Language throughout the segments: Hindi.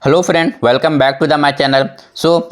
Hello friend, welcome back to the my channel.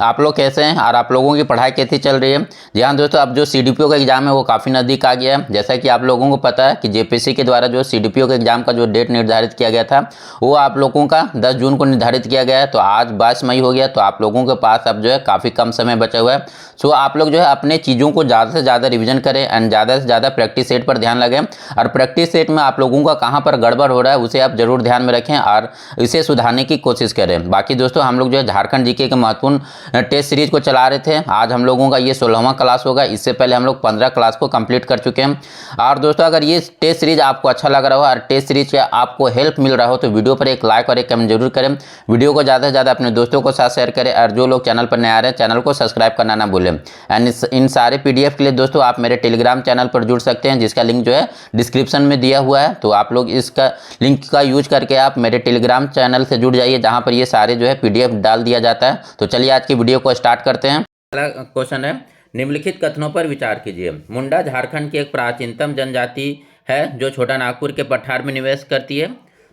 आप लोग कैसे हैं और आप लोगों की पढ़ाई कैसी चल रही है। जी हाँ दोस्तों, अब जो सीडीपीओ का एग्ज़ाम है वो काफ़ी नज़दीक आ गया है। जैसा कि आप लोगों को पता है कि जेपीएससी के द्वारा जो सीडीपीओ के एग्ज़ाम का जो डेट निर्धारित किया गया था वो आप लोगों का 10 जून को निर्धारित किया गया है। तो आज 22 मई हो गया, तो आप लोगों के पास अब जो है काफ़ी कम समय बचा हुआ है। आप लोग जो है अपने चीज़ों को ज़्यादा से ज़्यादा रिविजन करें एंड ज़्यादा से ज़्यादा प्रैक्टिस सेट पर ध्यान लगाएं। और प्रैक्टिस सेट में आप लोगों का कहाँ पर गड़बड़ हो रहा है उसे आप जरूर ध्यान में रखें और इसे सुधारने की कोशिश करें। बाकी दोस्तों, हम लोग जो है झारखंड जीके के महत्वपूर्ण टेस्ट सीरीज को चला रहे थे। आज हम लोगों का ये 16वां क्लास होगा। इससे पहले हम लोग 15 क्लास को कंप्लीट कर चुके हैं। और दोस्तों, अगर ये टेस्ट सीरीज आपको अच्छा लग रहा हो और टेस्ट सीरीज से आपको हेल्प मिल रहा हो तो वीडियो पर एक लाइक और एक कमेंट जरूर करें। वीडियो को ज़्यादा से ज़्यादा अपने दोस्तों के साथ शेयर करें और जो लोग चैनल पर नए आ रहे हैं चैनल को सब्सक्राइब करना ना भूलें। एंड इन सारे पीडीएफ के लिए दोस्तों आप मेरे टेलीग्राम चैनल पर जुड़ सकते हैं, जिसका लिंक जो है डिस्क्रिप्शन में दिया हुआ है। तो आप लोग इसका लिंक का यूज करके आप मेरे टेलीग्राम चैनल से जुड़ जाइए, जहां पर ये सारे जो है पीडीएफ डाल दिया जाता है। तो चलिए आज की वीडियो को स्टार्ट करते हैं। पहला क्वेश्चन है, निम्नलिखित कथनों पर विचार कीजिए। मुंडा झारखंड की एक प्राचीनतम जनजाति है जो छोटा नागपुर के पठार में निवेश करती है।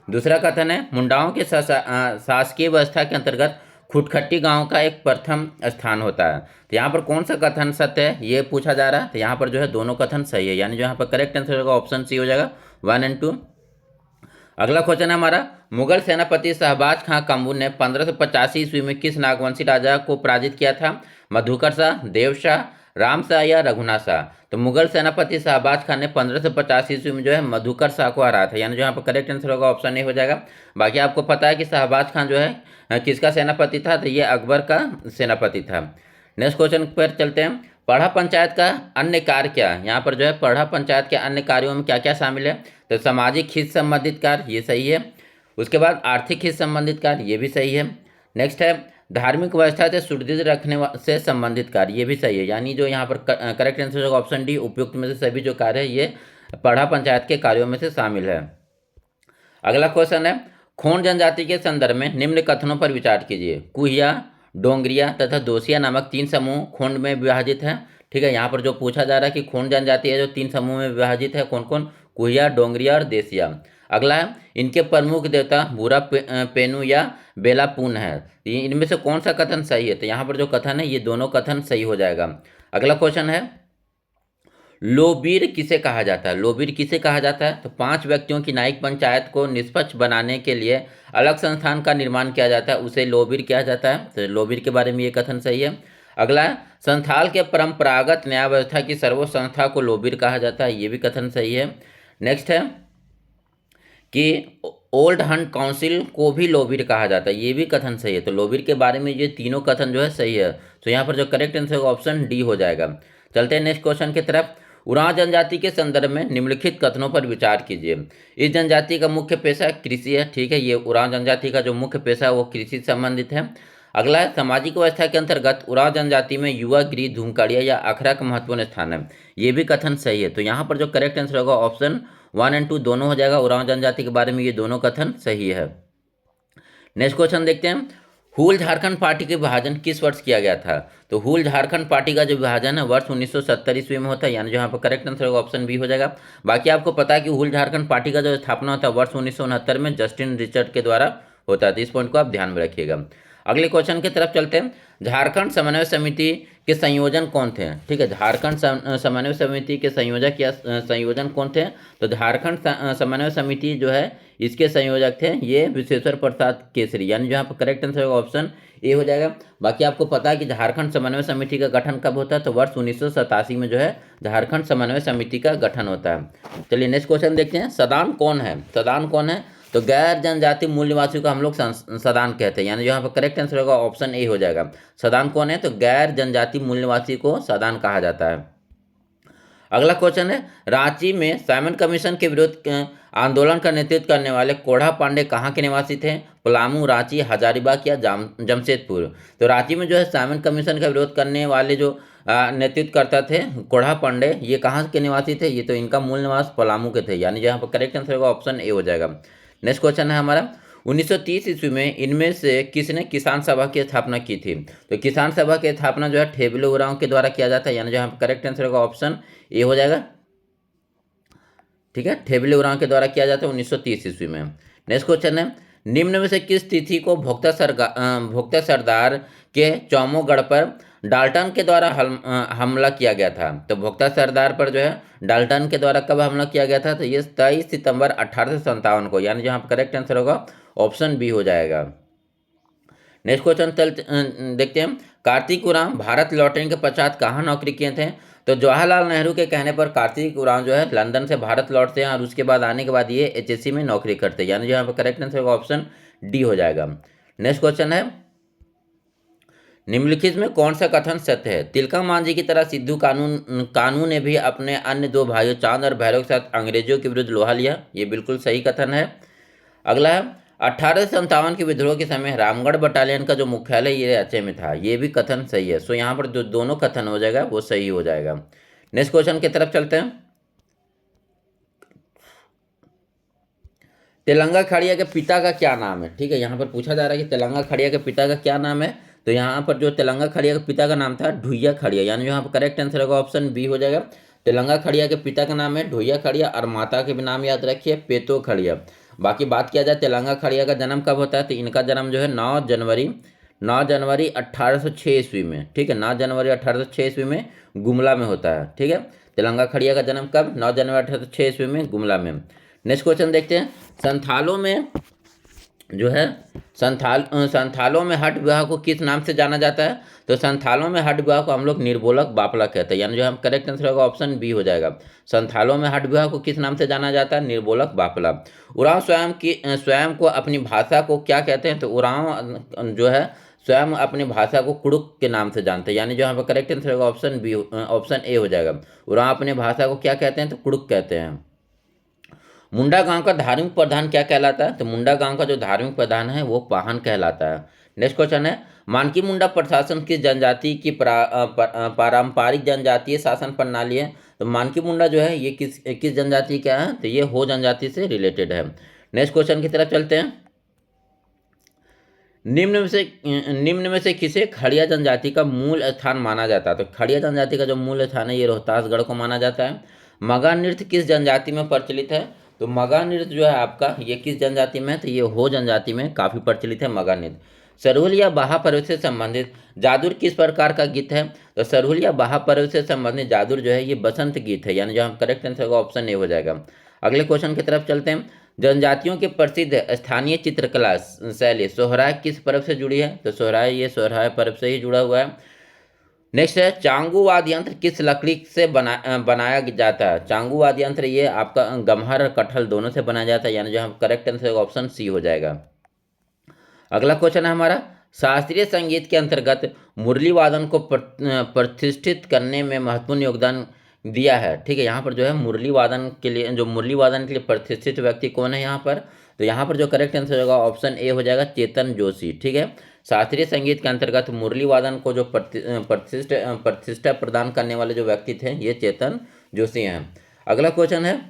दूसरा कथन है, मुंडाओं के शासकीय व्यवस्था के अंतर्गत खुटखट्टी गांव का एक प्रथम स्थान होता है। तो यहाँ पर कौन सा कथन सत्य है ये पूछा जा रहा है। तो यहाँ पर जो है दोनों कथन सही है, यानी जो यहाँ पर करेक्ट आंसर होगा ऑप्शन सी हो जाएगा 1 और 2। अगला क्वेश्चन है हमारा, मुगल सेनापति शहबाज खां कम्बू ने 1585 ईस्वी में किस नागवंशी राजा को पराजित किया था? मधुकर शाह, देव शाह, राम शाह या रघुनाथ शाह? तो मुगल सेनापति शहबाज खान ने 1585 ईस्वी में जो है मधुकर शाह को हराया था, यानी जो यहाँ पर करेक्ट आंसर होगा ऑप्शन ए हो जाएगा। बाकी आपको पता है कि शहबाज खान जो है किसका सेनापति था? तो ये अकबर का सेनापति था। नेक्स्ट क्वेश्चन पर चलते हैं, पढ़ा पंचायत का अन्य कार्य क्या है? यहाँ पर जो है पढ़ा पंचायत के अन्य कार्यों में क्या क्या शामिल है? तो सामाजिक हित संबंधित कार्य, ये सही है। उसके बाद आर्थिक हित संबंधित कार्य, ये भी सही है। नेक्स्ट है धार्मिक व्यवस्था से सुदृढ़ रखने से संबंधित कार्य, ये भी सही है। यानी जो यहाँ पर करेक्ट आंसर होगा ऑप्शन डी, उपयुक्त में से सभी जो कार्य है ये पढ़ा पंचायत के कार्यों में से शामिल है। अगला क्वेश्चन है, खोंड जनजाति के संदर्भ में निम्न कथनों पर विचार कीजिए। कुहिया, डोंगरिया तथा दोसिया नामक 3 समूह खोंड में विभाजित है। ठीक है, यहाँ पर जो पूछा जा रहा है कि खोंड जनजाति है जो 3 समूह में विभाजित है, कौन कौन? कुहिया, डोंगरिया और देसिया। अगला है, इनके प्रमुख देवता बुरा पेनु या बेलापून है। इनमें से कौन सा कथन सही है? तो यहाँ पर जो कथन है ये दोनों कथन सही हो जाएगा। अगला क्वेश्चन है, लोबीर किसे कहा जाता है? लोबीर किसे कहा जाता है? तो 5 व्यक्तियों की न्यायिक पंचायत को निष्पक्ष बनाने के लिए अलग संस्थान का निर्माण किया जाता है, उसे लोबीर किया जाता है। तो लोबीर के बारे में ये कथन सही है। अगला है, संथाल के परंपरागत न्याय व्यवस्था की सर्वोच्च संस्था को लोबीर कहा जाता है, ये भी कथन सही है। नेक्स्ट है कि ओल्ड हंट काउंसिल को भी लोबीर कहा जाता है, ये भी कथन सही है। तो लोबीर के बारे में ये तीनों कथन जो है सही है। तो यहाँ पर जो करेक्ट आंसर होगा ऑप्शन डी हो जाएगा। चलते हैं नेक्स्ट क्वेश्चन की तरफ। उरांव जनजाति के संदर्भ में निम्नलिखित कथनों पर विचार कीजिए। इस जनजाति का मुख्य पेशा कृषि है। ठीक है, ये उरांव जनजाति का जो मुख्य पेशा है वो कृषि से संबंधित है। अगला है, सामाजिक व्यवस्था के अंतर्गत उरांव जनजाति में युवा गृह, धूमकाड़िया या अखड़ा का महत्वपूर्ण स्थान है, ये भी कथन सही है। तो यहाँ पर जो करेक्ट आंसर होगा ऑप्शन 1 और 2 दोनों हो जाएगा। उरांव जनजाति के बारे में ये दोनों कथन सही है। नेक्स्ट क्वेश्चन देखते हैं, हूल झारखंड पार्टी का विभाजन किस वर्ष किया गया था? तो हूल झारखंड पार्टी का जो विभाजन है वर्ष 1970 ईस्वी में होता है, यानी जो यहाँ पर करेक्ट आंसर होगा ऑप्शन बी हो जाएगा। बाकी आपको पता है कि हूल झारखंड पार्टी का जो स्थापना होता है वर्ष 1969 में जस्टिन रिचर्ड के द्वारा होता है। तो इस पॉइंट को आप ध्यान में रखिएगा। अगले क्वेश्चन की तरफ चलते हैं, झारखंड समन्वय समिति के संयोजन कौन थे? ठीक है, झारखंड समन्वय समिति के संयोजक या संयोजन कौन थे? तो झारखंड समन्वय समिति जो है इसके संयोजक थे ये विश्वेश्वर प्रसाद केसरी, यानी जो यहाँ पर करेक्ट आंसर होगा ऑप्शन ए हो जाएगा। बाकी आपको पता है कि झारखंड समन्वय समिति का गठन कब होता है? तो वर्ष 1987 में जो है झारखंड समन्वय समिति का गठन होता है। चलिए नेक्स्ट क्वेश्चन देखते हैं, सदान कौन है? सदान कौन है? तो गैर जनजाति मूल निवासियों को हम लोग सदान कहते हैं, यानी यहाँ पर करेक्ट आंसर होगा ऑप्शन ए हो जाएगा। सदान कौन है? तो गैर जनजाति मूल निवासी को सदान कहा जाता है। अगला क्वेश्चन है, रांची में साइमन कमीशन के विरुद्ध आंदोलन का नेतृत्व करने वाले कोढ़ा पांडे कहाँ के निवासी थे? पलामू, रांची, हजारीबाग या जमशेदपुर? तो रांची में जो है साइमन कमीशन का विरोध करने वाले जो नेतृत्व करता थे कोढ़ा पांडे, ये कहाँ के निवासी थे? ये तो इनका मूल निवास पलामू के थे, यानी यहाँ पर करेक्ट आंसर होगा ऑप्शन ए हो जाएगा। नेक्स्ट क्वेश्चन है हमारा, 1930 ईस्वी में इनमें से किसने किसान सभा की स्थापना की थी? तो किसान सभा की स्थापना जो है ठेबले उरांव के द्वारा किया जाता है, यानी जो यहाँ पर करेक्ट आंसर होगा ऑप्शन ए हो जाएगा। ठीक है, ठेबले उरांव के द्वारा किया जाता है 1930 ईस्वी में। नेक्स्ट क्वेश्चन है, निम्न में से किस तिथि को भोक्ता सरदार के चौमोगढ़ पर डाल्टन के द्वारा हमला किया गया था? तो भोक्ता सरदार पर जो है डाल्टन के द्वारा कब हमला किया गया था? तो ये 23 सितंबर 1857 को, यानी जहाँ करेक्ट आंसर होगा ऑप्शन बी हो जाएगा। नेक्स्ट क्वेश्चन देखते हैं। कार्तिक उरांव भारत लौटने के पश्चात कहाँ नौकरी किए थे? तो जवाहरलाल नेहरू के कहने पर कार्तिक उरांव जो है लंदन से भारत लौटते हैं और उसके बाद आने के बाद ये एचएससी में नौकरी करते हैं, यानी यहाँ पर करेक्ट आंसर होगा ऑप्शन डी हो जाएगा। नेक्स्ट क्वेश्चन है, निम्नलिखित में कौन सा कथन सत्य है? तिलका मांझी की तरह सिद्धू कानू ने भी अपने अन्य दो भाइयों चांद और भैरव के साथ अंग्रेजों के विरुद्ध लोहा लिया। ये बिल्कुल सही कथन है। अगला है, 1857 के विद्रोह के समय रामगढ़ बटालियन का जो मुख्यालय ये रांची में था, ये भी कथन सही है। सो यहाँ पर जो दोनों कथन हो जाएगा वो सही हो जाएगा। नेक्स्ट क्वेश्चन की तरफ चलते हैं। तेलंगा खड़िया के पिता का क्या नाम है? ठीक है, यहाँ पर पूछा जा रहा है कि तेलंगा खड़िया के पिता का क्या नाम है। तो यहाँ पर जो तेलंगा खड़िया के पिता का नाम था ढुइया खड़िया, यानी यहाँ पर करेक्ट आंसर होगा ऑप्शन बी हो जाएगा। तेलंगा खड़िया के पिता का नाम है ढुइया खड़िया और माता के भी नाम याद रखिए पेतो खड़िया। बाकी बात किया जाए तेलंगा खड़िया का जन्म कब होता है, तो इनका जन्म जो है 9 जनवरी 1806 ईस्वी में। ठीक है, 9 जनवरी 1806 ईस्वी में गुमला में होता है। ठीक है, तेलंगा खड़िया का जन्म कब? 9 जनवरी 1806 ईस्वी में गुमला में। नेक्स्ट क्वेश्चन देखते हैं। संथालों में जो है संथालों में हठ विवाह को किस नाम से जाना जाता है? तो संथालों में हठ विवाह को हम लोग निर्बोलक बापला कहते हैं, यानी जो हम करेक्ट आंसर होगा ऑप्शन बी हो जाएगा। संथालों में हठ विवाह को किस नाम से जाना जाता है? निर्बोलक बापला। उरांव स्वयं को अपनी भाषा को क्या कहते हैं? तो उरांव जो है स्वयं अपनी भाषा को कुड़ुक के नाम से जानते हैं, यानी जो यहाँ पर करेक्ट आंसर होगा ऑप्शन ए हो जाएगा। उरांव अपनी भाषा को क्या कहते हैं? तो कुड़ुक कहते हैं। मुंडा गांव का धार्मिक प्रधान क्या कहलाता है? तो मुंडा गांव का जो धार्मिक प्रधान है वो पाहन कहलाता है। नेक्स्ट क्वेश्चन है, मानकी मुंडा प्रशासन किस जनजाति की पारंपरिक जनजातीय शासन प्रणाली है? तो मानकी मुंडा जो है ये किस जनजाति का है? तो ये हो जनजाति से रिलेटेड है। नेक्स्ट क्वेश्चन की तरफ चलते हैं। निम्न में से किसे खड़िया जनजाति का मूल स्थान माना जाता है? तो खड़िया जनजाति का जो मूल स्थान है ये रोहतासगढ़ को माना जाता है। मगा नृत्य किस जनजाति में प्रचलित है? तो मगा नृत्य जो है आपका ये किस जनजाति में है? तो ये हो जनजाति में काफ़ी प्रचलित है मगा नृत्य। सरहुल या बाहा पर्व से संबंधित जादुर किस प्रकार का गीत है? तो सरहुल या बाहा पर्व से संबंधित जादुर जो है ये बसंत गीत है, यानी जो हम करेक्ट आंसर होगा ऑप्शन ए हो जाएगा। अगले क्वेश्चन की तरफ चलते हैं। जनजातियों के प्रसिद्ध स्थानीय चित्रकला शैली सोहराय किस पर्व से जुड़ी है? तो सोहराय ये सोहराय पर्व से ही जुड़ा हुआ है। नेक्स्ट है, चांगू वाद्य यंत्र किस लकड़ी से बनाया जाता है? चांगू वाद्य यंत्र ये आपका गम्हर और कटहल दोनों से बनाया जाता है, यानी जो हम करेक्ट आंसर ऑप्शन सी हो जाएगा। अगला क्वेश्चन है हमारा, शास्त्रीय संगीत के अंतर्गत मुरली वादन को प्रतिष्ठित करने में महत्वपूर्ण योगदान दिया है। ठीक है, यहाँ पर जो है मुरली वादन के लिए प्रतिष्ठित व्यक्ति कौन है यहाँ पर? तो यहाँ पर जो करेक्ट आंसर होगा ऑप्शन ए हो जाएगा चेतन जोशी। ठीक है, शास्त्रीय संगीत के अंतर्गत मुरली वादन को जो प्रतिष्ठा प्रदान करने वाले जो व्यक्ति थे ये चेतन जोशी हैं। अगला क्वेश्चन है,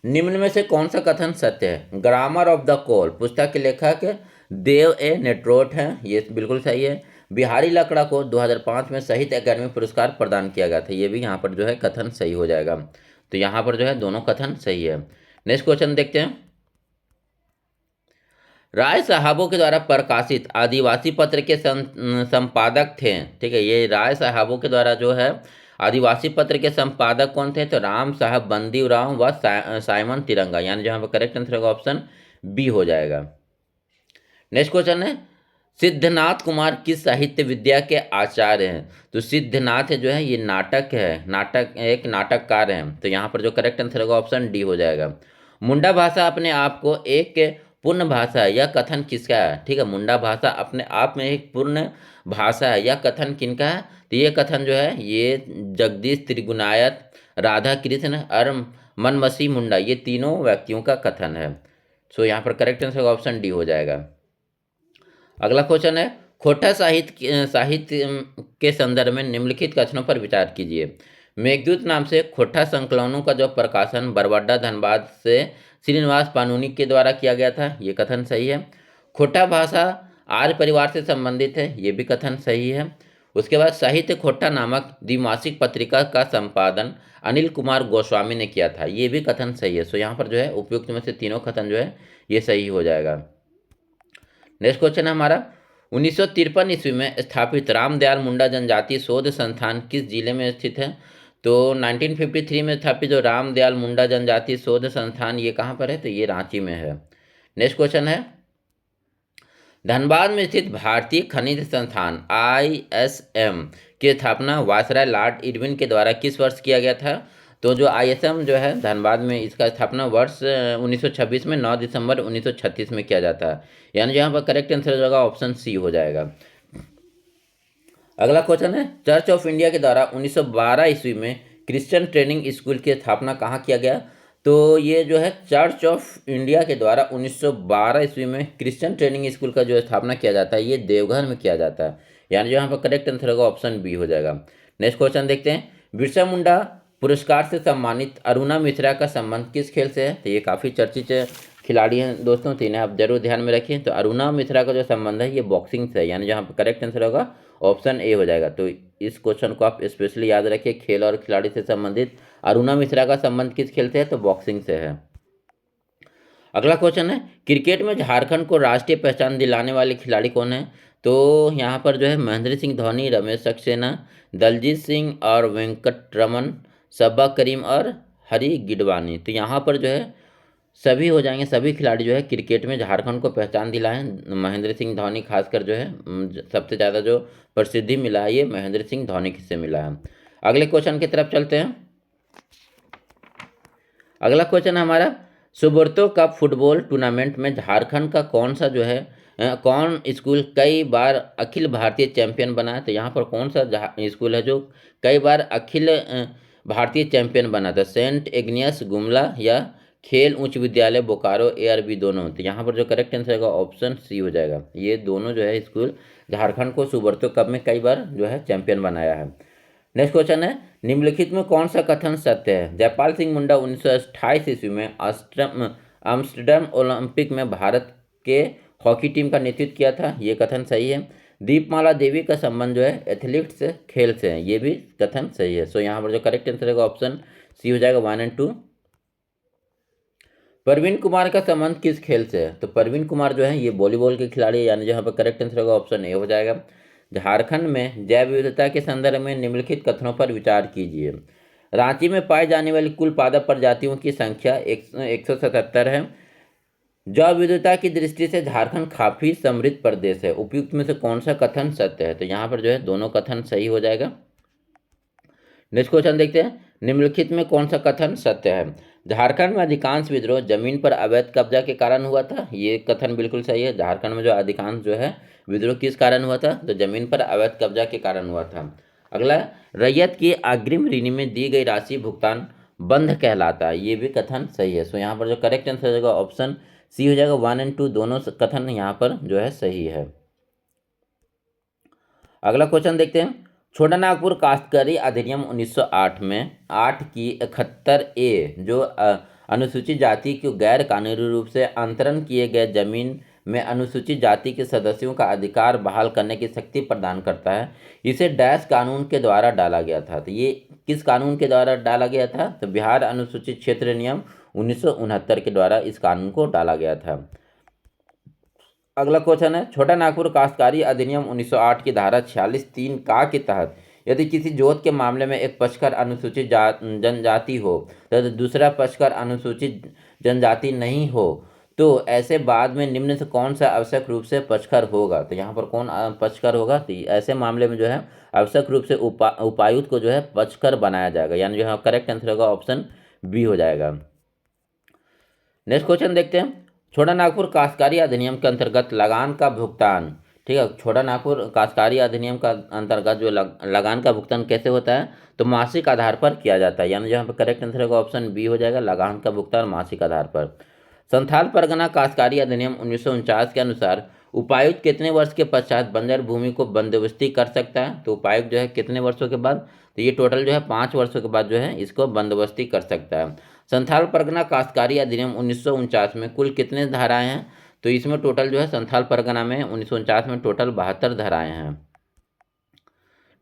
निम्न में से कौन सा कथन सत्य है? ग्रामर ऑफ द कोल पुस्तक के लेखक देव ए नेट्रोट हैं, ये बिल्कुल सही है। बिहारी लकड़ा को 2005 में साहित्य अकादमी पुरस्कार प्रदान किया गया था, ये भी यहाँ पर जो है कथन सही हो जाएगा। तो यहाँ पर जो है दोनों कथन सही है। नेक्स्ट क्वेश्चन देखते हैं। राय साहबों के द्वारा प्रकाशित आदिवासी पत्र के संपादक थे। ठीक है, ये राय साहबों के द्वारा जो है आदिवासी पत्र के संपादक कौन थे? तो राम साहब बंदीराव व साइमन तिरंगा, यानी जो यहाँ पर करेक्ट आंसर होगा ऑप्शन बी हो जाएगा। नेक्स्ट क्वेश्चन है, सिद्धनाथ कुमार किस साहित्य विद्या के आचार्य हैं? तो सिद्धनाथ जो है ये एक नाटककार हैं, तो यहाँ पर जो करेक्ट आंसर होगा ऑप्शन डी हो जाएगा। मुंडा भाषा अपने आप को एक पूर्ण भाषा है, यह कथन किसका है? ठीक है, मुंडा भाषा अपने आप में एक पूर्ण भाषा है, यह कथन किनका है? तो ये कथन जो है ये जगदीश त्रिगुणायत, राधा कृष्ण और मनमसी मुंडा, ये तीनों व्यक्तियों का कथन है। सो यहाँ पर करेक्ट आंसर ऑप्शन डी हो जाएगा। अगला क्वेश्चन है, खोटा साहित्य के संदर्भ में निम्नलिखित कथनों पर विचार कीजिए। मेघदूत नाम से खोटा संकलनों का जो प्रकाशन बरवाडा धनबाद से श्रीनिवास पानुनी के द्वारा किया गया था, ये कथन सही है। खोटा भाषा आर्य परिवार से संबंधित है, ये भी कथन सही है। उसके बाद साहित्य खोट्टा नामक द्विमासिक पत्रिका का संपादन अनिल कुमार गोस्वामी ने किया था। ये भी कथन सही है। सो यहाँ पर जो है उपयुक्त में से तीनों कथन जो है ये सही हो जाएगा। नेक्स्ट क्वेश्चन है हमारा, 1953 ईस्वी में स्थापित रामदयाल मुंडा जनजातीय शोध संस्थान किस जिले में स्थित है? तो 1953 में स्थापित जो रामदयाल मुंडा जनजातीय शोध संस्थान ये कहाँ पर है? तो ये रांची में है। नेक्स्ट क्वेश्चन है, धनबाद में स्थित भारतीय खनिज संस्थान ISM की स्थापना वायसराय लॉर्ड इरविन के द्वारा किस वर्ष किया गया था? तो जो ISM जो है धनबाद में, इसका स्थापना वर्ष 1926 में 9 दिसंबर 1936 में किया जाता है। यानी यहाँ पर करेक्ट आंसर हो जाएगा ऑप्शन सी हो जाएगा। अगला क्वेश्चन है, चर्च ऑफ इंडिया के द्वारा 1912 ईस्वी में क्रिश्चियन ट्रेनिंग स्कूल की स्थापना कहाँ किया गया? तो ये जो है चर्च ऑफ इंडिया के द्वारा 1912 ईस्वी में क्रिश्चियन ट्रेनिंग स्कूल का जो स्थापना किया जाता है ये देवघर में किया जाता है। यानी यहाँ पर करेक्ट आंसर होगा ऑप्शन बी हो जाएगा। नेक्स्ट क्वेश्चन देखते हैं, बिरसा मुंडा पुरस्कार से सम्मानित अरुणा मिश्रा का संबंध किस खेल से है? तो ये काफ़ी चर्चित खिलाड़ी हैं दोस्तों, तो इन्हें आप जरूर ध्यान में रखिए। तो अरुणा मिश्रा का जो संबंध है ये बॉक्सिंग से है। यानी जहाँ पर करेक्ट आंसर होगा ऑप्शन ए हो जाएगा। तो इस क्वेश्चन को आप स्पेशली याद रखिए, खेल और खिलाड़ी से संबंधित अरुणा मिश्रा का संबंध किस खेल से है? तो बॉक्सिंग से है। अगला क्वेश्चन है, क्रिकेट में झारखंड को राष्ट्रीय पहचान दिलाने वाले खिलाड़ी कौन है? तो यहाँ पर जो है महेंद्र सिंह धोनी, रमेश सक्सेना, दलजीत सिंह और वेंकटरमन, सब्बा करीम और हरी गिडवानी। तो यहाँ पर जो है सभी हो जाएंगे, सभी खिलाड़ी जो है क्रिकेट में झारखंड को पहचान दिलाए। महेंद्र सिंह धोनी खासकर जो है सबसे ज़्यादा जो प्रसिद्धि मिला है ये महेंद्र सिंह धोनी से मिला है। अगले क्वेश्चन की तरफ चलते हैं। अगला क्वेश्चन हमारा, सुब्रतो कप फुटबॉल टूर्नामेंट में झारखंड का कौन सा जो है कौन स्कूल कई बार अखिल भारतीय चैंपियन बना है? तो यहाँ पर कौन सा स्कूल है जो कई बार अखिल भारतीय चैंपियन बना था? सेंट एग्नियस गुमला या खेल उच्च विद्यालय बोकारो ARB दोनों? तो यहाँ पर जो करेक्ट आंसर होगा ऑप्शन सी हो जाएगा। ये दोनों जो है स्कूल झारखंड को सुब्रतो कप में कई बार जो है चैंपियन बनाया है। नेक्स्ट क्वेश्चन है, निम्नलिखित में कौन सा कथन सत्य है? जयपाल सिंह मुंडा 1928 ईस्वी में आम्स्टरडम ओलंपिक में भारत के हॉकी टीम का नेतृत्व किया था। ये कथन सही है। दीपमाला देवी का संबंध जो है एथलीट्स खेल से है। ये भी कथन सही है। सो यहाँ पर जो करेक्ट आंसर होगा ऑप्शन सी हो जाएगा 1 और 2। प्रवीण कुमार का संबंध किस खेल से है? तो प्रवीण कुमार जो है ये वॉलीबॉल के खिलाड़ी है। यानी जहाँ पर करेक्ट आंसर होगा ऑप्शन ए हो जाएगा। झारखंड में जैव विविधता के संदर्भ में निम्नलिखित कथनों पर विचार कीजिए। रांची में पाई जाने वाली कुल पादप प्रजातियों की संख्या 177 है। जैव विविधता की दृष्टि से झारखंड काफी समृद्ध प्रदेश है। उपयुक्त में से कौन सा कथन सत्य है? तो यहाँ पर जो है दोनों कथन सही हो जाएगा। नेक्स्ट क्वेश्चन देखते हैं, निम्नलिखित में कौन सा कथन सत्य है? झारखंड में अधिकांश विद्रोह जमीन पर अवैध कब्जा के कारण हुआ था। ये कथन बिल्कुल सही है। झारखंड में जो अधिकांश जो है विद्रोह किस कारण हुआ था? तो जमीन पर अवैध कब्जा के कारण हुआ था। अगला, रैयत की अग्रिम ऋणी में दी गई राशि भुगतान बंध कहलाता है। ये भी कथन सही है। सो यहाँ पर जो करेक्ट आंसर हो जाएगा ऑप्शन सी हो जाएगा। 1 और 2 दोनों कथन यहाँ पर जो है सही है। अगला क्वेश्चन देखते हैं, छोटा नागपुर काश्तकारी अधिनियम 1908 में 8 की 71A जो अनुसूचित जाति को गैर कानूनी रूप से अंतरण किए गए जमीन में अनुसूचित जाति के सदस्यों का अधिकार बहाल करने की शक्ति प्रदान करता है। इसे डैश कानून के द्वारा डाला गया था। तो ये किस कानून के द्वारा डाला गया था? तो बिहार अनुसूचित क्षेत्र नियम 1969 के द्वारा इस कानून को डाला गया था। अगला क्वेश्चन है, छोटा नागपुर काश्तकारी अधिनियम 1908 की धारा 46(3) का के तहत यदि किसी जोत के मामले में एक पक्षकार अनुसूचित जनजाति हो तथा दूसरा पक्षकार अनुसूचित जनजाति नहीं हो तो ऐसे बाद में निम्न से कौन सा आवश्यक रूप से पक्षकार होगा? तो यहाँ पर कौन पक्षकार होगा? तो ऐसे मामले में जो है आवश्यक रूप से उपायुक्त को जो है पक्षकार बनाया जाएगा। यानी जो है करेक्ट आंसर होगा ऑप्शन बी हो जाएगा। नेक्स्ट क्वेश्चन देखते हैं, छोटा नागपुर काश्तकारी अधिनियम के अंतर्गत लगान का भुगतान, ठीक है, छोटा नागपुर काश्तकारी अधिनियम का अंतर्गत जो लगान का भुगतान कैसे होता है? तो मासिक आधार पर किया जाता है। यानी जहाँ पर करेक्ट आंसर होगा ऑप्शन बी हो जाएगा, लगान का भुगतान मासिक आधार पर। संथाल परगना काश्तकारी अधिनियम 1949 के अनुसार उपायुक्त कितने वर्ष के पश्चात बंजर भूमि को बंदोबस्ती कर सकता है? तो उपायुक्त जो है कितने वर्षों के बाद? तो ये टोटल जो है 5 वर्षों के बाद जो है इसको बंदोबस्ती कर सकता है। संथाल परगना काश्तकारी अधिनियम 1949 में कुल कितने धाराएं हैं? तो इसमें टोटल जो है संथाल परगना में 1949 में टोटल 72 धाराएं हैं।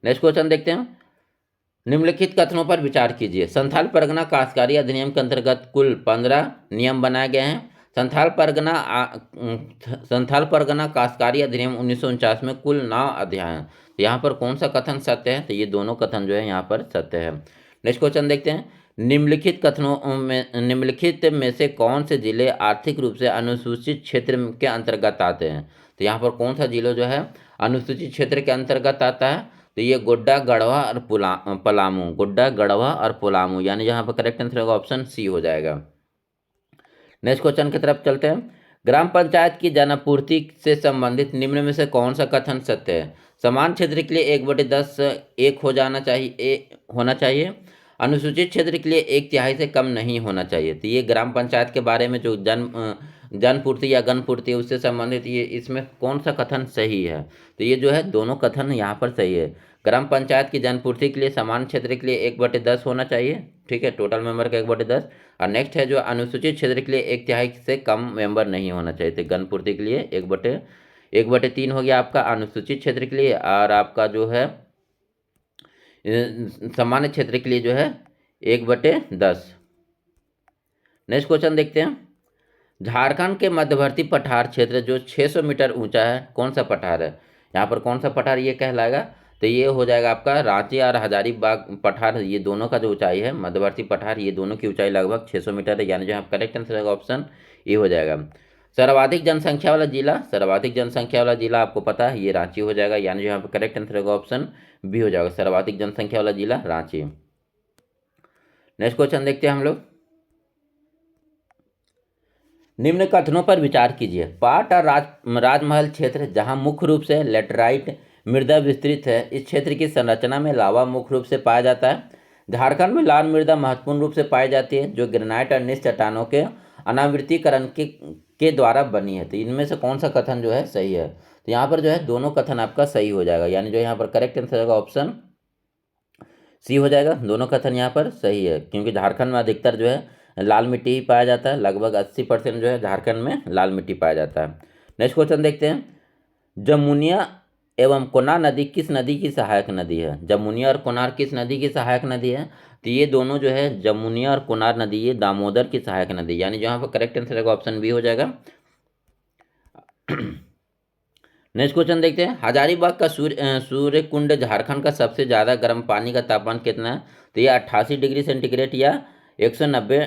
नेक्स्ट क्वेश्चन देखते हैं। निम्नलिखित कथनों पर विचार कीजिए। संथाल परगना काश्तकारी अधिनियम के अंतर्गत कुल 15 नियम बनाए गए हैं। संथाल परगना काश्तकारी अधिनियम 1949 में कुल 9 अध्याय हैं। तो यहाँ पर कौन सा कथन सत्य है? तो ये दोनों कथन जो है यहाँ पर सत्य है। नेक्स्ट क्वेश्चन देखते हैं। निम्नलिखित में से कौन से जिले आर्थिक रूप से अनुसूचित क्षेत्र के अंतर्गत आते हैं? तो यहाँ पर कौन सा जिला जो है अनुसूचित क्षेत्र के अंतर्गत आता है? तो ये गोड्डा, गढ़वा और पलामू, गोड्डा, गढ़वा और पलामू, यानी यहाँ पर करेक्ट आंसर होगा ऑप्शन सी हो जाएगा। नेक्स्ट क्वेश्चन की तरफ चलते हैं। ग्राम पंचायत की जनापूर्ति से संबंधित निम्न में से कौन सा कथन सत्य है? समान क्षेत्र के लिए 1/10 एक होना चाहिए। अनुसूचित क्षेत्र के लिए 1/3 से कम नहीं होना चाहिए। तो ये ग्राम पंचायत के बारे में जो जनपूर्ति या गणपूर्ति है उससे संबंधित ये इसमें कौन सा कथन सही है? तो ये जो है दोनों कथन यहाँ पर सही है। ग्राम पंचायत की जनपूर्ति के लिए समान क्षेत्र के लिए 1/10 होना चाहिए, ठीक है, टोटल मेंबर का 1/10। और नेक्स्ट है जो अनुसूचित क्षेत्र के लिए 1/3 से कम मेंबर नहीं होना चाहिए। तो गणपूर्ति के लिए 1/3 हो गया आपका अनुसूचित क्षेत्र के लिए, और आपका जो है सामान्य क्षेत्र के लिए जो है 1/10। नेक्स्ट क्वेश्चन देखते हैं। झारखंड के मध्यवर्ती पठार क्षेत्र जो 600 मीटर ऊंचा है, कौन सा पठार है? यहाँ पर कौन सा पठार ये कहलाएगा? तो ये हो जाएगा आपका रांची और हजारीबाग पठार। ये दोनों का जो ऊंचाई है मध्यवर्ती पठार, ये दोनों की ऊंचाई लगभग 600 मीटर है, यानी जो यहाँ करेक्ट आंसर होगा ऑप्शन ए हो जाएगा। सर्वाधिक जनसंख्या वाला जिला आपको पता है ये रांची हो जाएगा, यानी जो यहाँ पर करेक्ट आंसर होगा ऑप्शन बी हो जाएगा, सर्वाधिक जनसंख्या वाला जिला रांची। नेक्स्ट क्वेश्चन देखते हैं हम लोग। निम्न कथनों पर विचार कीजिए। पाट और राजमहल क्षेत्र जहां मुख्य रूप से लेटराइट मृदा विस्तृत है, इस क्षेत्र की संरचना में लावा मुख्य रूप से पाया जाता है। झारखंड में लाल मृदा महत्वपूर्ण रूप से पाई जाती है जो ग्रेनाइट और निस चट्टानों के अनावृतीकरण के द्वारा बनी है। तो इनमें से कौन सा कथन जो है सही है? तो यहाँ पर जो है दोनों कथन आपका सही हो जाएगा, यानी जो यहाँ पर करेक्ट आंसर होगा ऑप्शन सी हो जाएगा। दोनों कथन यहाँ पर सही है, क्योंकि झारखंड में अधिकतर जो है लाल मिट्टी ही पाया जाता है, लगभग 80% जो है झारखंड में लाल मिट्टी पाया जाता है। नेक्स्ट क्वेश्चन देखते हैं। जमुनिया एवं कोनार नदी किस नदी की सहायक नदी है? जमुनिया और कोनार किस नदी की सहायक नदी है? तो ये दोनों जो है जमुनिया और कोनार नदी ये दामोदर की सहायक नदी, यानी जो यहाँ पर करेक्ट आंसर होगा ऑप्शन बी हो जाएगा। नेक्स्ट क्वेश्चन देखते हैं। हजारीबाग का सूर्य कुंड झारखंड का सबसे ज़्यादा गर्म पानी का तापमान कितना है? तो ये 88 डिग्री सेंटीग्रेड या 190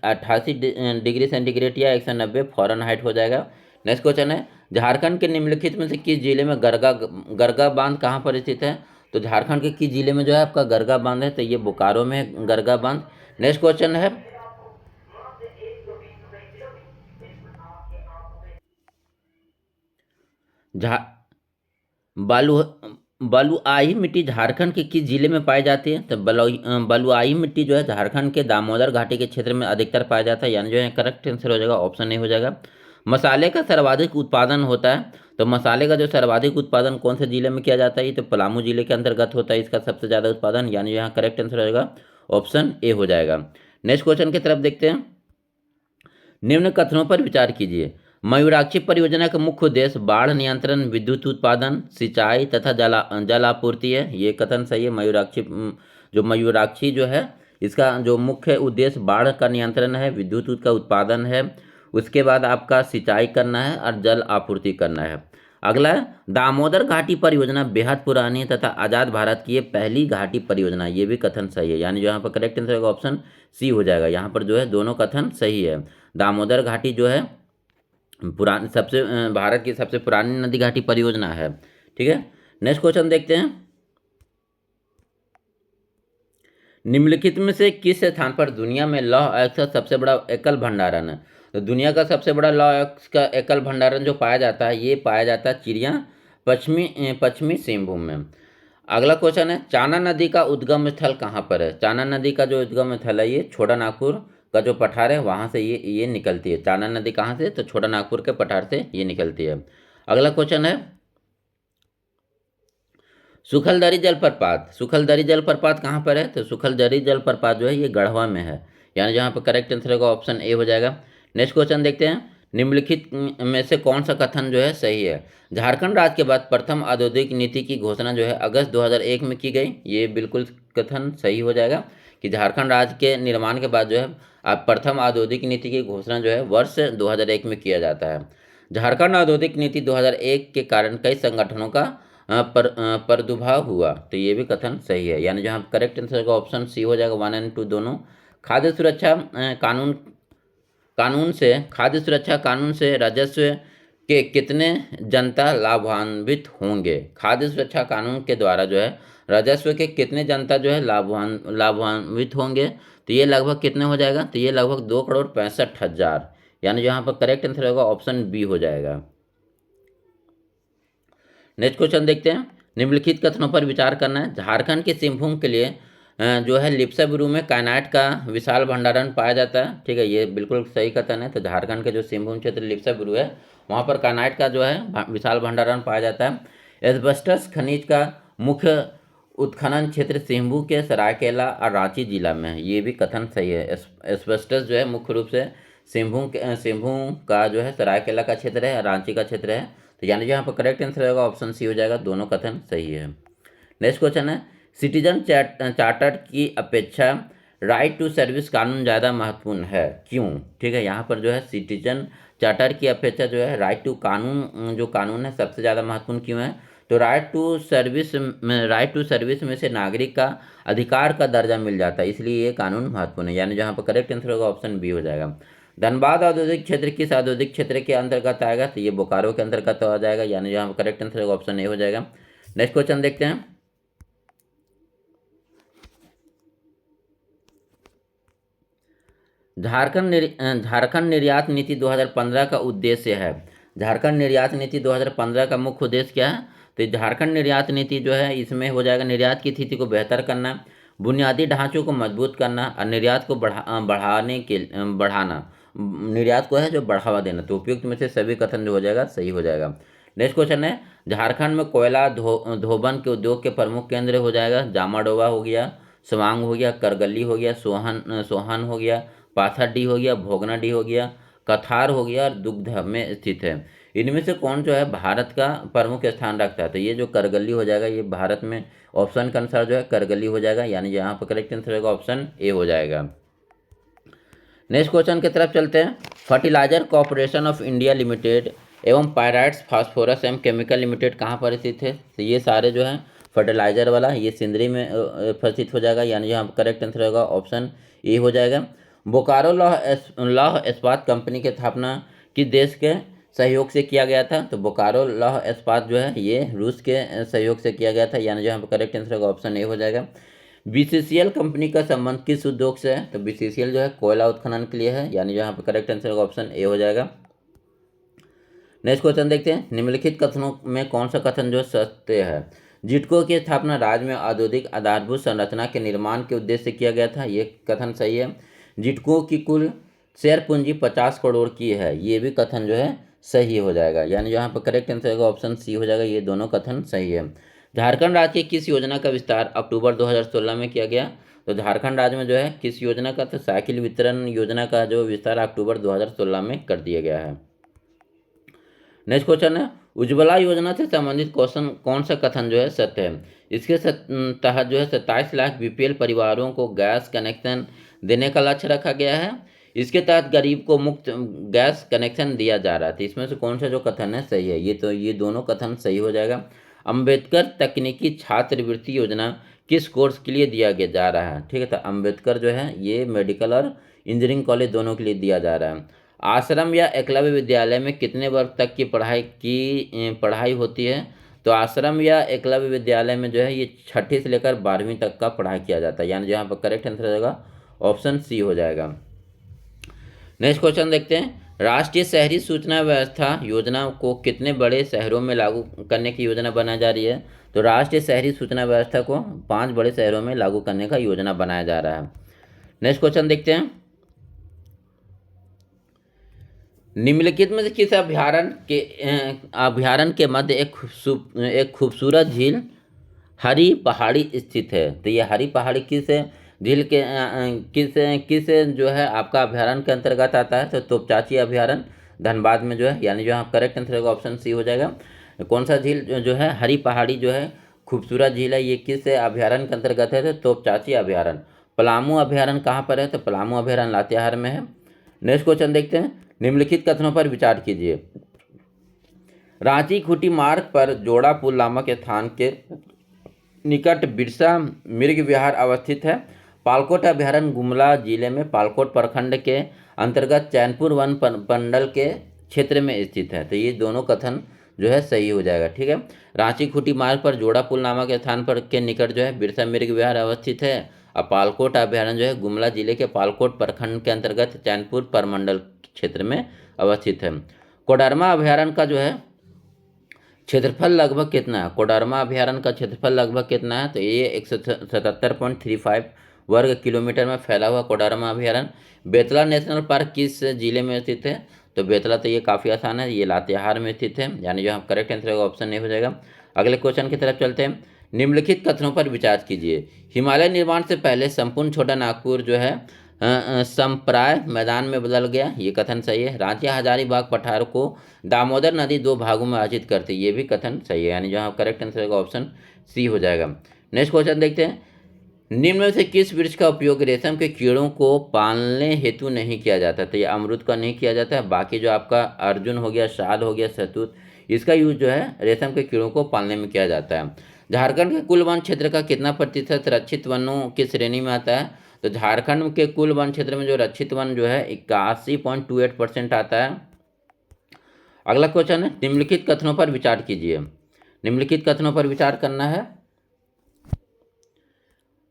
88 डिग्री सेंटीग्रेड या 190 फ़ारेनहाइट हो जाएगा। नेक्स्ट क्वेश्चन है। झारखंड के निम्नलिखित में से किस जिले में गरगा बांध कहाँ पर स्थित है? तो झारखंड के किस जिले में जो है आपका गरगा बांध है? तो ये बोकारो में गरगा बांध। नेक्स्ट क्वेश्चन है। बलुआही मिट्टी झारखंड के किस जिले में पाई जाती है? तो बलुआही मिट्टी जो है झारखंड के दामोदर घाटी के क्षेत्र में अधिकतर पाया जाता है, यानी जो है करेक्ट आंसर हो जाएगा ऑप्शन ए हो जाएगा। मसाले का सर्वाधिक उत्पादन होता है, तो मसाले का जो सर्वाधिक उत्पादन कौन से जिले में किया जाता है? तो पलामू जिले के अंतर्गत होता है इसका सबसे ज़्यादा उत्पादन, यानी यहाँ करेक्ट आंसर हो जाएगा ऑप्शन ए हो जाएगा। नेक्स्ट क्वेश्चन की तरफ देखते हैं। निम्न कथनों पर विचार कीजिए। मयूराक्षी परियोजना का मुख्य उद्देश्य बाढ़ नियंत्रण, विद्युत उत्पादन, सिंचाई तथा जल आपूर्ति है। ये कथन सही है। मयूराक्षी जो है इसका जो मुख्य उद्देश्य बाढ़ का नियंत्रण है, विद्युत का उत्पादन है, उसके बाद आपका सिंचाई करना है और जल आपूर्ति करना है। अगला है दामोदर घाटी परियोजना बेहद पुरानी तथा आज़ाद भारत की ये पहली घाटी परियोजना, ये भी कथन सही है, यानी जो यहाँ पर करेक्ट आंसर होगा ऑप्शन सी हो जाएगा। यहाँ पर जो है दोनों कथन सही है। दामोदर घाटी जो है भारत की सबसे पुरानी नदी घाटी परियोजना है, ठीक है। नेक्स्ट क्वेश्चन देखते हैं। निम्नलिखित में से किस स्थान पर दुनिया में लौह अयस्क का सबसे बड़ा एकल भंडारण है? तो दुनिया का सबसे बड़ा लौह अयस्क का एकल भंडारण जो पाया जाता है ये पाया जाता है चिड़िया पश्चिमी सिंहभूम में। अगला क्वेश्चन है। चाना नदी का उद्गम स्थल कहाँ पर है? चाना नदी का जो उद्गम स्थल है ये छोटा नागपुर का जो पठार है वहाँ से ये निकलती है। चाना नदी कहाँ से? तो छोटा नागपुर के पठार से ये निकलती है। अगला क्वेश्चन है। सुखलदरी जलप्रपात कहाँ पर है? तो सुखलदरी जलप्रपात जो है ये गढ़वा में है, यानी जहाँ पर करेक्ट आंसर होगा ऑप्शन ए हो जाएगा। नेक्स्ट क्वेश्चन देखते हैं। निम्नलिखित में से कौन सा कथन जो है सही है? झारखंड राज्य के बाद प्रथम औद्योगिक नीति की घोषणा जो है अगस्त 2001 में की गई। ये बिल्कुल कथन सही हो जाएगा कि झारखंड राज्य के निर्माण के बाद जो है अब प्रथम औद्योगिक नीति की घोषणा जो है वर्ष 2001 में किया जाता है। झारखंड औद्योगिक नीति 2001 के कारण कई संगठनों का प्रादुर्भाव हुआ। तो ये भी कथन सही है, यानी जहाँ करेक्ट आंसर का ऑप्शन सी हो जाएगा, 1 और 2 दोनों। खाद्य सुरक्षा खाद्य सुरक्षा कानून से राजस्व के कितने जनता लाभान्वित होंगे? खाद्य सुरक्षा कानून के द्वारा जो है राजस्व के कितने जनता जो है लाभान्वित होंगे? तो ये लगभग कितने हो जाएगा? तो ये लगभग 2,65,00,000, यानी यहाँ पर करेक्ट आंसर होगा ऑप्शन बी हो जाएगा। नेक्स्ट क्वेश्चन देखते हैं। निम्नलिखित कथनों पर विचार करना है। झारखंड के सिंहभूम के लिए जो है लिप्साबुरु में काइनाइट का विशाल भंडारण पाया जाता है। ठीक है, ये बिल्कुल सही कथन है। तो झारखंड के जो सिंहभूम क्षेत्र लिप्साबुरु है वहाँ पर काइनाइट का जो है विशाल भंडारण पाया जाता है। एस्बेस्टस खनिज का मुख्य उत्खनन क्षेत्र सिंहभूम के सरायकेला और रांची जिला में है। ये भी कथन सही है। एस्बेस्टस जो है मुख्य रूप से सिंहभूम का जो है सरायकेला का क्षेत्र है, रांची का क्षेत्र है। तो यानी यहाँ पर करेक्ट आंसर होगा ऑप्शन सी हो जाएगा, दोनों कथन सही है। नेक्स्ट क्वेश्चन है, सिटीजन चार्टर की अपेक्षा राइट टू सर्विस कानून ज़्यादा महत्वपूर्ण है, क्यों? ठीक है, यहाँ पर जो है सिटीजन चार्टर की अपेक्षा जो है राइट टू कानून है सबसे ज़्यादा महत्वपूर्ण क्यों है? तो राइट टू सर्विस में से नागरिक का अधिकार का दर्जा मिल जाता है, इसलिए ये कानून महत्वपूर्ण है। यानी जहाँ पर करेक्ट आंसर होगा ऑप्शन बी हो जाएगा। धनबाद औद्योगिक क्षेत्र किस औद्योगिक क्षेत्र के अंतर्गत आएगा? तो ये बोकारो के अंतर्गत आ जाएगा, यानी जहाँ पर करेक्ट आंसर होगा ऑप्शन ए हो जाएगा। नेक्स्ट क्वेश्चन देखते हैं। झारखंड निर्यात नीति 2015 का उद्देश्य है। झारखंड निर्यात नीति 2015 का मुख्य उद्देश्य क्या है? तो झारखंड निर्यात नीति जो है इसमें हो जाएगा निर्यात की स्थिति को बेहतर करना, बुनियादी ढांचों को मजबूत करना और निर्यात को बढ़ाना, निर्यात को है जो बढ़ावा देना। तो उपयुक्त में से सभी कथन जो हो जाएगा सही हो जाएगा। नेक्स्ट क्वेश्चन है, झारखंड में कोयला धोबन के उद्योग के प्रमुख केंद्र हो जाएगा जामाडोवा हो गया, सवांग हो गया, करगली हो गया, सोहन हो गया, पाथरडी हो गया, भोगनाडी हो गया, कथार हो गया और दुग्ध में स्थित है। इनमें से कौन जो है भारत का प्रमुख स्थान रखता है? तो ये जो करगली हो जाएगा ये भारत में ऑप्शन के अनुसार जो है करगली हो जाएगा, यानी यहाँ पर करेक्ट आंसर होगा ऑप्शन ए हो जाएगा। नेक्स्ट क्वेश्चन की तरफ चलते हैं। Fertiliser corporation of India limited एवं पायराइट्स फास्फोरस एवं केमिकल लिमिटेड कहाँ पर स्थित है? तो ये सारे जो है फर्टिलाइजर वाला ये सिंदरी में स्थित हो जाएगा, यानी यहाँ करेक्ट आंसर होगा ऑप्शन ए हो जाएगा। बोकारो लौह इस्पात कंपनी की स्थापना किस देश के सहयोग से किया गया था? तो बोकारो लौह इस्पात जो है ये रूस के सहयोग से किया गया था, यानी यहाँ पर करेक्ट आंसर होगा ऑप्शन ए हो जाएगा। बीसीसीएल कंपनी का संबंध किस उद्योग से है? तो बीसीसीएल जो है कोयला उत्खनन के लिए है, यानी यहाँ पर करेक्ट आंसर होगा ऑप्शन ए हो जाएगा। नेक्स्ट क्वेश्चन देखते हैं। निम्नलिखित कथनों में कौन सा कथन जो सत्य है? जिटको की स्थापना राज्य में औद्योगिक आधारभूत संरचना के निर्माण के उद्देश्य से किया गया था, ये कथन सही है। जिटको की कुल शेयर पूंजी 50 करोड़ की है, ये भी कथन जो है सही हो जाएगा, यानी यहाँ पर करेक्ट आंसर होगा ऑप्शन सी हो जाएगा, ये दोनों कथन सही है। झारखंड राज्य की किस योजना का विस्तार अक्टूबर 2016 में किया गया? तो झारखंड राज्य में जो है किस योजना का? तो साइकिल वितरण योजना का जो विस्तार अक्टूबर 2016 में कर दिया गया है। नेक्स्ट क्वेश्चन है, उज्ज्वला योजना से संबंधित क्वेश्चन कौन सा कथन जो है सत्य है? इसके तहत जो है 27 लाख बीपीएल परिवारों को गैस कनेक्शन देने का लक्ष्य रखा गया है। इसके तहत गरीब को मुफ्त गैस कनेक्शन दिया जा रहा था। इसमें से कौन सा जो कथन है सही है? ये दोनों कथन सही हो जाएगा। अंबेडकर तकनीकी छात्रवृत्ति योजना किस कोर्स के लिए दिया जा रहा है? ठीक है, तो अंबेडकर जो है ये मेडिकल और इंजीनियरिंग कॉलेज दोनों के लिए दिया जा रहा है। आश्रम या एकलव्य विद्यालय में कितने वर्ग तक की पढ़ाई होती है? तो आश्रम या एकलव्य विद्यालय में जो है ये 6ठी से लेकर 12वीं तक का पढ़ाई किया जाता है, यानी यहाँ पर करेक्ट आंसर होगा ऑप्शन सी हो जाएगा। नेक्स्ट क्वेश्चन देखते हैं। राष्ट्रीय शहरी सूचना व्यवस्था योजना को कितने बड़े शहरों में लागू करने की योजना बनाई जा रही है? तो राष्ट्रीय शहरी सूचना व्यवस्था को 5 बड़े शहरों में लागू करने का योजना बनाया जा रहा है। नेक्स्ट क्वेश्चन देखते हैं। निम्नलिखित में से किस अभ्यारण्य के मध्य एक खूबसूरत झील हरी पहाड़ी स्थित है? तो ये हरी पहाड़ी किस झील के किस जो है आपका अभ्यारण्य के अंतर्गत आता है? तो तोपचाची अभ्यारण्य। धनबाद में जो है, यानी जो यहाँ करेक्ट आंसर होगा ऑप्शन सी हो जाएगा। कौन सा झील जो है हरी पहाड़ी जो है खूबसूरत झील है, ये किस अभ्यारण्य के अंतर्गत है? तो तोपचाची अभ्यारण्य। पलामू अभ्यारण्य कहाँ पर है? तो पलामू अभ्यारण्य लातेहार में है। नेक्स्ट क्वेश्चन देखते हैं, निम्नलिखित कथनों पर विचार कीजिए। रांची खूंटी मार्ग पर जोड़ा पुल नामक स्थान के निकट बिरसा मृग विहार अवस्थित है। पालकोट अभ्यारण्य गुमला जिले में पालकोट प्रखंड के अंतर्गत चैनपुर वन पंडल के क्षेत्र में स्थित है। तो ये दोनों कथन जो है सही हो जाएगा। ठीक है, रांची खूंटी मार्ग पर जोड़ा पुल नामक स्थान पर के निकट जो है बिरसा मृग विहार अवस्थित है, और पालकोट अभ्यारण्य जो है गुमला जिले के पालकोट प्रखंड के अंतर्गत चैनपुर परमंडल क्षेत्र में अवस्थित है। कोडरमा अभ्यारण्य का जो है क्षेत्रफल लगभग कितना है? कोडरमा अभ्यारण्य का क्षेत्रफल लगभग कितना है? तो ये 177.35 वर्ग किलोमीटर में फैला हुआ कोडरमा अभ्यारण्य। बेतला नेशनल पार्क किस जिले में स्थित है? तो बेतला तो ये काफ़ी आसान है, ये लातेहार में स्थित है, यानी जो हम करेक्ट आंसर होगा ऑप्शन ए हो जाएगा। अगले क्वेश्चन की तरफ चलते हैं, निम्नलिखित कथनों पर विचार कीजिए। हिमालय निर्माण से पहले संपूर्ण छोटा नागपुर जो है संप्राय मैदान में बदल गया, ये कथन सही है। रांची हजारीबाग पठार को दामोदर नदी दो भागों में विभाजित करती, ये भी कथन सही है, यानी जहाँ करेक्ट आंसर होगा ऑप्शन सी हो जाएगा। नेक्स्ट क्वेश्चन देखते हैं, निम्न में से किस वृक्ष का उपयोग रेशम के कीड़ों को पालने हेतु नहीं किया जाता? तो ये अमरूद का नहीं किया जाता है, बाकी जो आपका अर्जुन हो गया, शाल हो गया, शहतूत, इसका यूज जो है रेशम के कीड़ों को पालने में किया जाता है। झारखंड के कुल वन क्षेत्र का कितना प्रतिशत रक्षित वनों की श्रेणी में आता है? तो झारखंड के कुल वन क्षेत्र में जो रक्षित वन जो है 81.28% आता है। अगला क्वेश्चन है, निम्नलिखित कथनों पर विचार कीजिए। निम्नलिखित कथनों पर विचार करना है,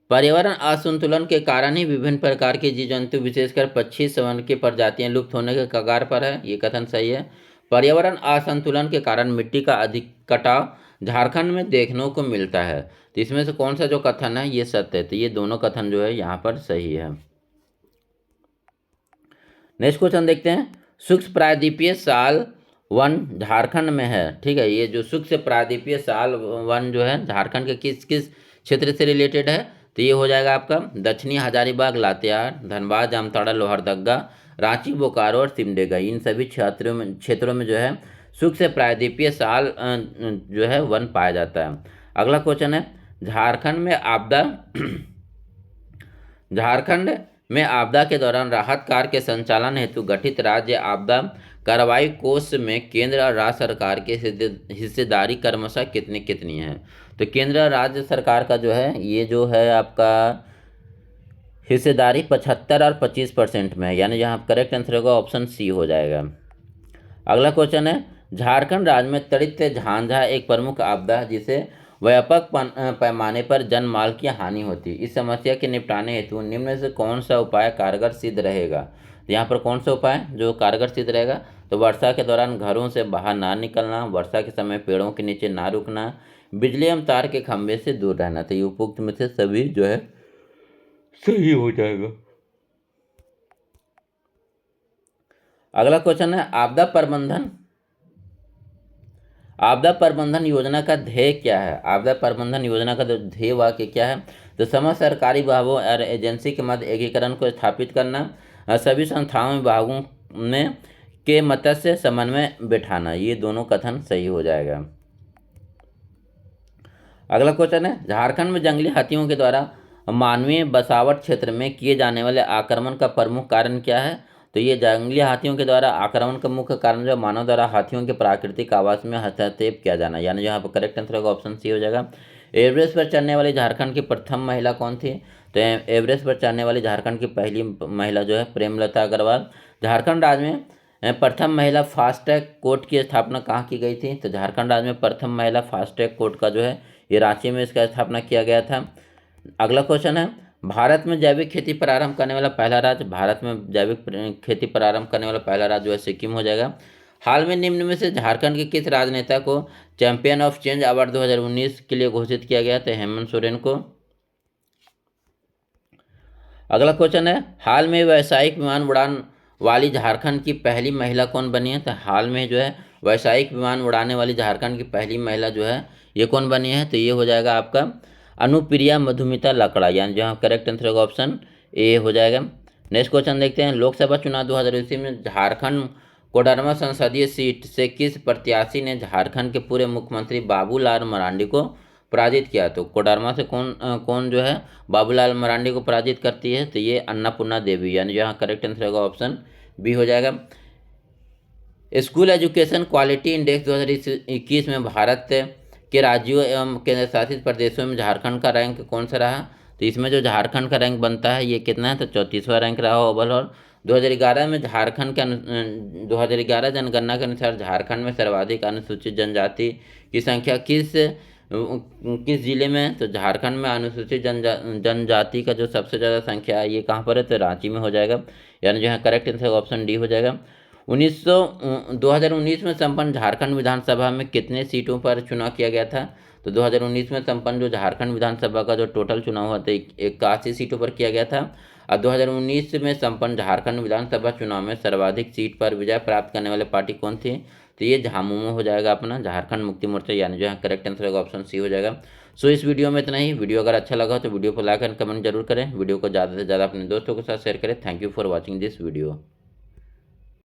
पर्यावरण असंतुलन के कारण ही विभिन्न प्रकार के जीव जंतु विशेषकर पक्षी वन की प्रजातियां लुप्त होने के कगार पर है, ये कथन सही है। पर्यावरण असंतुलन के कारण मिट्टी का अधिक कटाव झारखंड में देखने को मिलता है, तो इसमें से कौन सा जो कथन है ये सत्य है? तो ये दोनों कथन जो है यहाँ पर सही है। नेक्स्ट क्वेश्चन देखते हैं, शुष्क प्रायद्वीपीय साल वन झारखंड में है। ठीक है, ये जो शुष्क प्रायद्वीपीय साल वन जो है झारखंड के किस किस क्षेत्र से रिलेटेड है? तो ये हो जाएगा आपका दक्षिणी हजारीबाग, लातेहार, धनबाद, जामताड़ा, लोहरदगा, रांची, बोकारो और सिमडेगा, इन सभी क्षेत्रों में जो है शुष्क प्रायद्वीपीय साल जो है वन पाया जाता है। अगला क्वेश्चन है, झारखंड में आपदा के दौरान राहत कार्य के संचालन हेतु गठित राज्य आपदा कार्रवाई कोष में केंद्र और राज्य सरकार के हिस्सेदारी क्रमशः कितनी कितनी है? तो केंद्र और राज्य सरकार का जो है ये जो है आपका हिस्सेदारी 75 और 25% में है, यानी यहाँ करेक्ट आंसर होगा ऑप्शन सी हो जाएगा। अगला क्वेश्चन है, झारखंड राज्य में त्वरित झांझा एक प्रमुख आपदा है जिसे व्यापक पैमाने पर जन माल की हानि होती है। इस समस्या के निपटाने हेतु निम्न में से कौन सा उपाय कारगर सिद्ध रहेगा? तो यहाँ पर कौन सा उपाय जो कारगर सिद्ध रहेगा? तो वर्षा के दौरान घरों से बाहर ना निकलना, वर्षा के समय पेड़ों के नीचे ना रुकना, बिजली एवं तार के खंभे से दूर रहना। तो ये उपयुक्त में से सभी जो है सही हो जाएगा। अगला क्वेश्चन है, आपदा प्रबंधन योजना का ध्येय क्या है? आपदा प्रबंधन योजना का ध्येय वाक्य क्या है? तो समस्त सरकारी विभागों और एजेंसी के मध्य एकीकरण को स्थापित करना, सभी संस्थाओं विभागों में के मत्स्य समन्वय बिठाना, ये दोनों कथन सही हो जाएगा। अगला क्वेश्चन है, झारखंड में जंगली हाथियों के द्वारा मानवीय बसावट क्षेत्र में किए जाने वाले आक्रमण का प्रमुख कारण क्या है? तो ये जंगली हाथियों के द्वारा आक्रमण का मुख्य कारण जो मानव द्वारा हाथियों के प्राकृतिक आवास में हस्तक्षेप किया जाना, यानी यहाँ पर करेक्ट आंसर होगा ऑप्शन सी हो जाएगा। एवरेस्ट पर चढ़ने वाली झारखंड की प्रथम महिला कौन थी? तो एवरेस्ट पर चढ़ने वाली झारखंड की पहली महिला जो है प्रेमलता अग्रवाल। झारखंड राज्य में प्रथम महिला फास्टैग कोर्ट की स्थापना कहाँ की गई थी? तो झारखंड राज्य में प्रथम महिला फास्टैग कोर्ट का जो है ये रांची में इसका स्थापना किया गया था। अगला क्वेश्चन है, भारत में जैविक खेती प्रारंभ करने वाला पहला राज्य, भारत में जैविक खेती प्रारंभ करने वाला पहला राज्य जो है सिक्किम हो जाएगा। हाल में निम्न में से झारखंड के किस राजनेता को चैंपियन ऑफ चेंज अवार्ड 2019 के लिए घोषित किया गया? तो हेमंत सोरेन को। अगला क्वेश्चन है, हाल में व्यावसायिक विमान उड़ान वाली झारखंड की पहली महिला कौन बनी है? तो हाल में जो है व्यावसायिक विमान उड़ाने वाली झारखंड की पहली महिला जो है ये कौन बनी है? तो ये हो जाएगा आपका अनुप्रिया मधुमिता लकड़ा, यानी जहाँ करेक्ट आंसर होगा ऑप्शन ए हो जाएगा। नेक्स्ट क्वेश्चन देखते हैं, लोकसभा चुनाव 2020 में झारखंड कोडरमा संसदीय सीट से किस प्रत्याशी ने झारखंड के पूर्व मुख्यमंत्री बाबूलाल मरांडी को पराजित किया? तो कोडरमा से कौन जो है बाबूलाल मरांडी को पराजित करती है? तो ये अन्नपूर्णा देवी, यानी यहाँ करेक्ट आंसर होगा ऑप्शन बी हो जाएगा। स्कूल एजुकेशन क्वालिटी इंडेक्स 2021 में भारत के राज्यों एवं केंद्र शासित प्रदेशों में झारखंड का रैंक कौन सा रहा? तो इसमें जो झारखंड का रैंक बनता है ये कितना है? तो 34वां रैंक रहा ओवरऑल। 2011 में झारखंड के 2011 जनगणना के अनुसार झारखंड में सर्वाधिक अनुसूचित जनजाति की संख्या किस जिले में है? तो झारखंड में अनुसूचित जनजाति का जो सबसे ज़्यादा संख्या है ये कहाँ पर है? तो रांची में हो जाएगा, यानी जो है करेक्ट आंसर ऑप्शन डी हो जाएगा। 2019 में संपन्न झारखंड विधानसभा में कितने सीटों पर चुनाव किया गया था? तो 2019 में संपन्न जो झारखंड विधानसभा का जो टोटल चुनाव हुआ था 81 सीटों पर किया गया था। और 2019 में संपन्न झारखंड विधानसभा चुनाव में सर्वाधिक सीट पर विजय प्राप्त करने वाली पार्टी कौन थी? तो ये झामुमो हो जाएगा अपना झारखंड मुक्ति मोर्चा, यानी जो है करेक्ट आंसर होगा ऑप्शन सी हो जाएगा। सो इस वीडियो में इतना ही। वीडियो अगर अच्छा लगा तो वीडियो को लाइक एंड कमेंट जरूर करें। वीडियो को ज़्यादा से ज़्यादा अपने दोस्तों के साथ शेयर करें। Thank you for watching this video.